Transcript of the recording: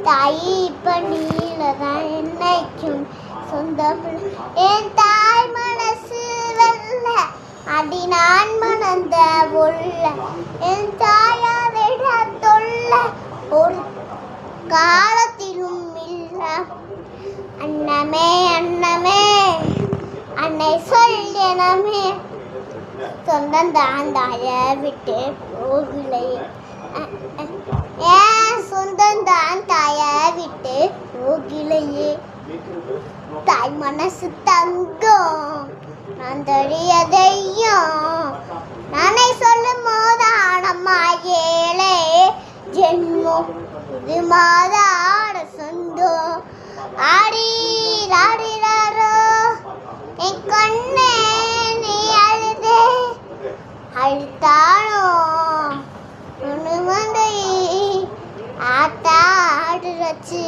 தாயி இப்ப நீலதான் என்னைக்கும் சொந்தம். என் தாய் மனசு வெல்ல அடி நான் மணந்த உள்ள. என் தாயாரிட தொல்ல ஒரு காலத்திலும் இல்ல. அன்னமே அன்னமே அன்னை சொல்லனமே சொந்தந்தான் தாய விட்டு போகலையே. ஏன் சொந்தந்தான் தாய விட்டு போகலையே. தாய் மனசு தங்கம் நான் தழியதையும் நானே சொல்லும் போதானம்மா ஏழை ஜென்மம் இது மாதாட சொந்தம். ஆடி ராடிராரோ என் கண்ணே நீ அழுதே அழுத்தானோ ஒன்று வந்து ஆட்டாடு வச்சு